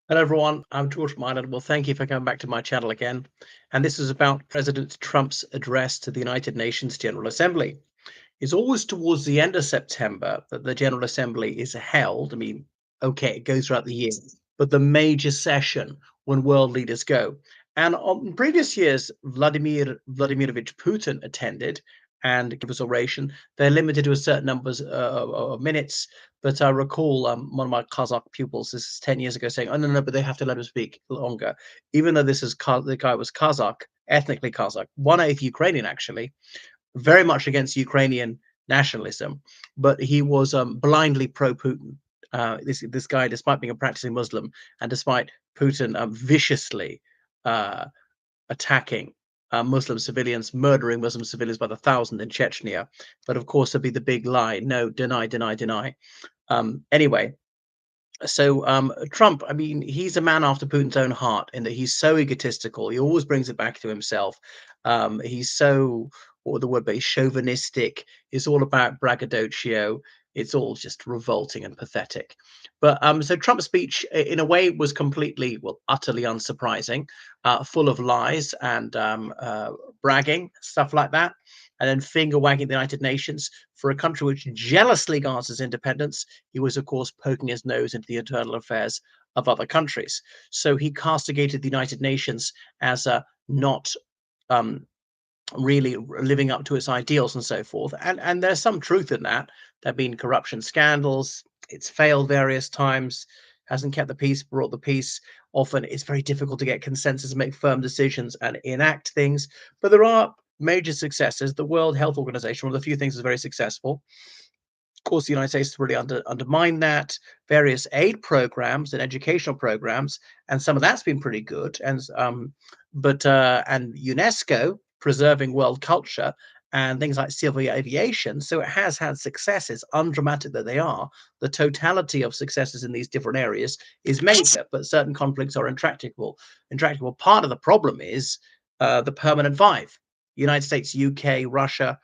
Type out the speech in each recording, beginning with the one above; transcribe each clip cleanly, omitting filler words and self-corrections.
Hello, everyone. I'm George Mylan. Well, thank you for coming back to my channel again. And this is about President Trump's address to the United Nations General Assembly. It's always towards the end of September that the General Assembly is held. I mean, okay, it goes throughout the year, but the major session when world leaders go. And on previous years, Vladimirovich Putin attended and gave his oration. They're limited to a certain numbers of minutes. But I recall one of my Kazakh pupils, this is 10 years ago, saying, "Oh, no, no, but they have to let him speak longer." Even though the guy was Kazakh, ethnically Kazakh, one-eighth Ukrainian, actually, very much against Ukrainian nationalism, but he was blindly pro-Putin. This guy, despite being a practicing Muslim, and despite Putin viciously uh, attacking Muslim civilians, murdering Muslim civilians by the thousand in Chechnya, but of course, there'd be the big lie: no, deny, deny, deny. Anyway, so Trump, I mean, he's a man after Putin's own heart in that he's so egotistical. He always brings it back to himself. He's so, what would the word be, chauvinistic. It's all about braggadocio. It's all just revolting and pathetic. But so Trump's speech, in a way, was completely, well, utterly unsurprising, full of lies and bragging, stuff like that, and then finger wagging the United Nations for a country which jealously guards its independence. He was, of course, poking his nose into the internal affairs of other countries. So he castigated the United Nations as not um, really living up to its ideals and so forth. And there's some truth in that. There have been corruption scandals. It's failed various times. Hasn't kept the peace, brought the peace. Often it's very difficult to get consensus, make firm decisions, and enact things. But there are major successes. The World Health Organization, one of the few things that's very successful. Of course, the United States really undermined that. Various aid programs and educational programs, and some of that's been pretty good. And UNESCO preserving world culture and things like civil aviation. So it has had successes, undramatic that they are. The totality of successes in these different areas is major, but certain conflicts are intractable. Intractable. Part of the problem is the permanent five: United States, UK, Russia,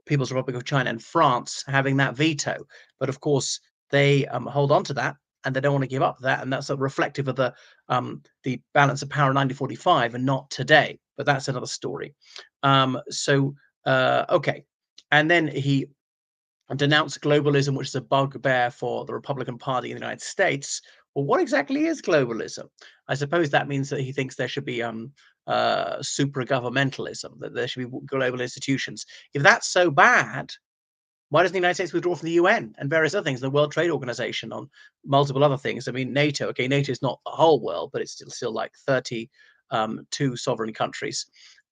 People's Republic of China, and France having that veto. But of course, they hold on to that, and they don't want to give up that, and that's a reflective of the balance of power in 1945 and not today. But that's another story. Okay, and then he denounced globalism, which is a bugbear for the Republican Party in the United States. Well, what exactly is globalism? I suppose that means that he thinks there should be supra governmentalism, that there should be global institutions. If that's so bad, why doesn't the United States withdraw from the UN and various other things, the World Trade Organization, on multiple other things? I mean, NATO. Okay, NATO is not the whole world, but it's still like 32 sovereign countries.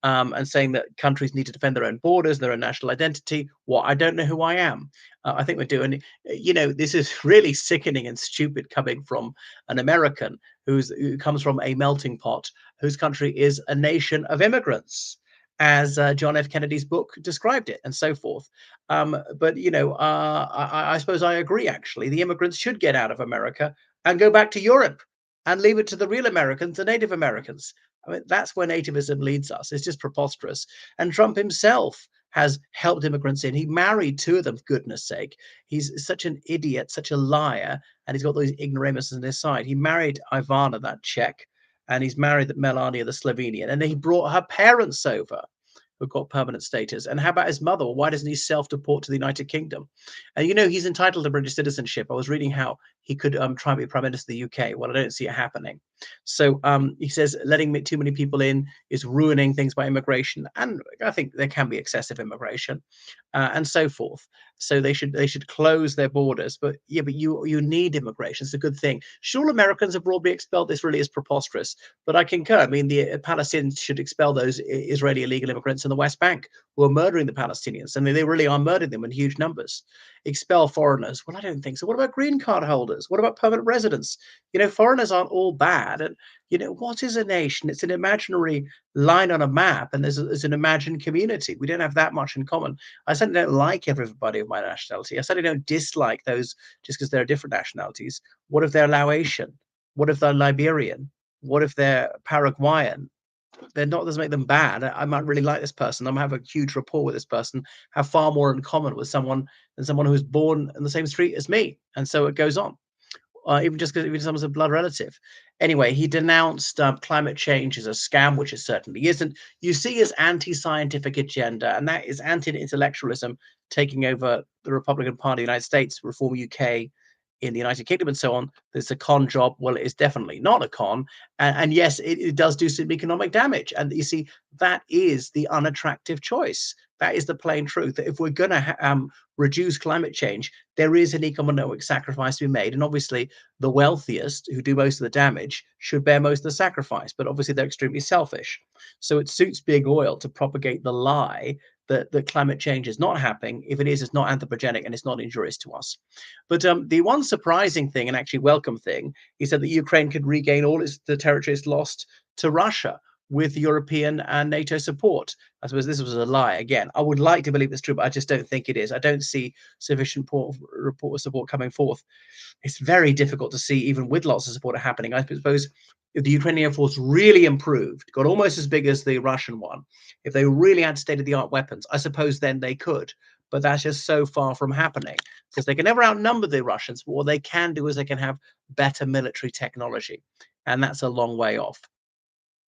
And saying that countries need to defend their own borders, their own national identity. Well, I don't know who I am. I think we're doing, this is really sickening and stupid coming from an American who comes from a melting pot, whose country is a nation of immigrants, as John F. Kennedy's book described it, and so forth. But I suppose I agree. Actually, the immigrants should get out of America and go back to Europe and leave it to the real Americans, the Native Americans. I mean, that's where nativism leads us. It's just preposterous. And Trump himself has helped immigrants in. He married two of them, for goodness sake. He's such an idiot, such a liar, and he's got those ignoramuses on his side. He married Ivana, that Czech, and he's married Melania, the Slovenian, and then he brought her parents over, who've got permanent status. And how about his mother? Well, why doesn't he self-deport to the United Kingdom? And he's entitled to British citizenship. I was reading how he could try and be prime minister of the UK. Well, I don't see it happening. So he says letting too many people in is ruining things by immigration, and I think there can be excessive immigration, and so forth. So they should close their borders. But yeah, but you need immigration. It's a good thing. Should all Americans have broadly expelled? This really is preposterous. But I concur. I mean, the Palestinians should expel those Israeli illegal immigrants in the West Bank who are murdering the Palestinians. I mean, they really are murdering them in huge numbers. Expel foreigners. Well, I don't think so. What about green card holders? What about permanent residents? Foreigners aren't all bad. And what is a nation? It's an imaginary line on a map, and there's an imagined community. We don't have that much in common. I certainly don't like everybody of my nationality. I certainly don't dislike those just because they're different nationalities. What if they're Laotian? What if they're Liberian? What if they're Paraguayan? They're not, doesn't make them bad. I might really like this person. I might have a huge rapport with this person, have far more in common with someone than someone who was born in the same street as me. And so it goes on. even just because even someone's a blood relative. Anyway, he denounced climate change as a scam, which it certainly isn't. You see his anti-scientific agenda, and that is anti-intellectualism taking over the Republican Party of the United States, Reform UK in the United Kingdom, and so on. There's a con job. Well, it is definitely not a con, and yes, it does do some economic damage. And you see, that is the unattractive choice. That is the plain truth. That if we're going to reduce climate change, there is an economic sacrifice to be made, and obviously, the wealthiest who do most of the damage should bear most of the sacrifice. But obviously, they're extremely selfish. So it suits big oil to propagate the lie that climate change is not happening. If it is, it's not anthropogenic and it's not injurious to us. But the one surprising thing and actually welcome thing, he said that Ukraine could regain all the territories lost to Russia with European and NATO support. I suppose this was a lie again. I would like to believe it's true, but I just don't think it is. I don't see sufficient report support coming forth. It's very difficult to see, even with lots of support happening. I suppose if the Ukrainian force really improved, got almost as big as the Russian one, if they really had state-of-the-art weapons, I suppose then they could. But that's just so far from happening because they can never outnumber the Russians. But what they can do is they can have better military technology, and that's a long way off.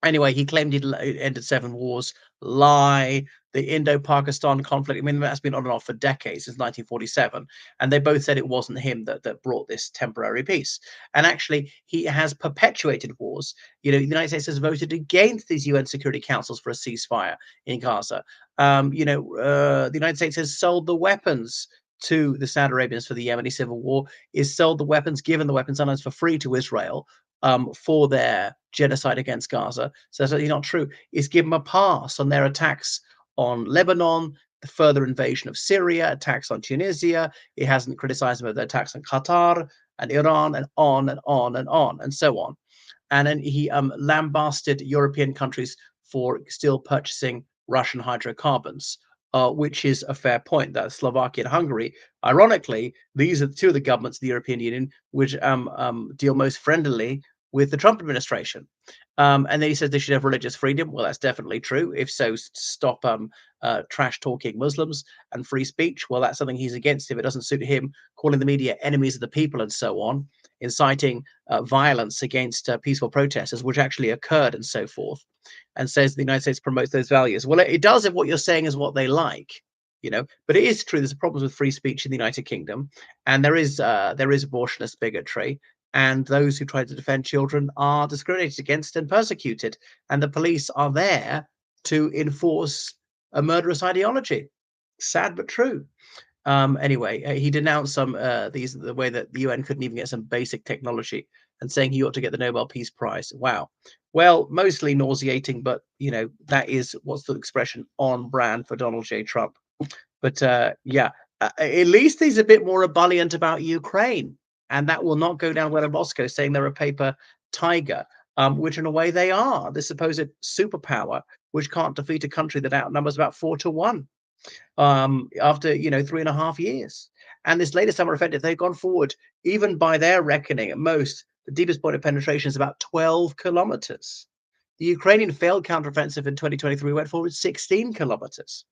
Anyway, he claimed he'd ended 7 wars. Lie. The Indo-Pakistan conflict, I mean, that's been on and off for decades, since 1947. And they both said it wasn't him that brought this temporary peace. And actually, he has perpetuated wars. The United States has voted against these UN Security Councils for a ceasefire in Gaza. The United States has sold the weapons to the Saudi Arabians for the Yemeni civil war, is sold the weapons, given the weapons sometimes for free to Israel for their genocide against Gaza. So that's actually not true. It's given a pass on their attacks on Lebanon, the further invasion of Syria, attacks on Tunisia. It hasn't criticized them for their attacks on Qatar and Iran and on and on and on and so on. And then he lambasted European countries for still purchasing Russian hydrocarbons. Which is a fair point. That Slovakia and Hungary, ironically, these are two of the governments of the European Union which deal most friendlily with the Trump administration. And then he says they should have religious freedom. Well, that's definitely true. If so, stop trash talking Muslims and free speech. Well, that's something he's against if it doesn't suit him, calling the media enemies of the people and so on, inciting violence against peaceful protesters, which actually occurred and so forth, and says the United States promotes those values. Well, it does if what you're saying is what they like, but it is true there's problems with free speech in the United Kingdom, and there is abortionist bigotry, and those who try to defend children are discriminated against and persecuted, and the police are there to enforce a murderous ideology. Sad but true. Anyway, he denounced the way that the UN couldn't even get some basic technology, and saying he ought to get the Nobel Peace Prize. Wow. Well, mostly nauseating, but that is what's the expression on brand for Donald J. Trump. But yeah, at least he's a bit more ebullient about Ukraine, and that will not go down well in Moscow, saying they're a paper tiger, which in a way they are. The supposed superpower, which can't defeat a country that outnumbers about 4-1 after 3.5 years. And this latest summer offensive, they've gone forward, even by their reckoning, at most, the deepest point of penetration is about 12 kilometers. The Ukrainian failed counteroffensive in 2023 went forward 16 kilometers.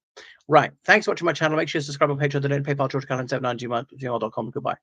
Right. Thanks for watching my channel. Make sure to subscribe on Patreon, donate, PayPal, George Callan 79 gmail.com. Goodbye.